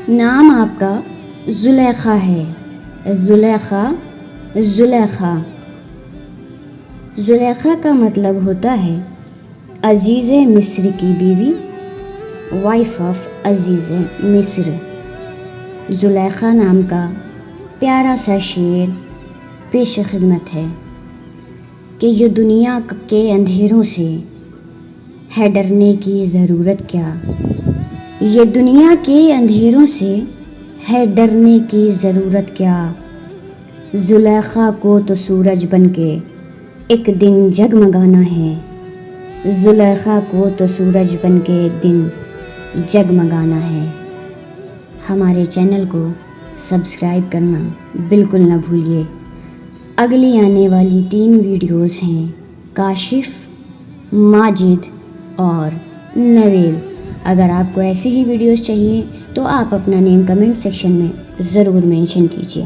نام آپ کا زلیخا ہے. زلیخا زلیخا زلیخا کا مطلب ہوتا ہے عزیز مصر کی بیوی، وائف آف عزیز مصر. زلیخا نام کا پیارا سا شعر پیش خدمت ہے کہ یہ دنیا کے اندھیروں سے ہے ڈرنے کی ضرورت کیا. یہ دنیا کے اندھیروں سے ہے ڈرنے کی ضرورت کیا. زلیخا کو تو سورج بن کے ایک دن جگمگانا ہے. زلیخا کو تو سورج بن کے ایک دن جگمگانا ہے. ہمارے چینل کو سبسکرائب کرنا بالکل نہ بھولیے. اگلی آنے والی 3 ویڈیوز ہیں کاشف، ماجد اور نویل. اگر آپ کو ایسی ہی ویڈیوز چاہیے تو آپ اپنا نیم کمنٹ سیکشن میں ضرور مینشن کیجیے.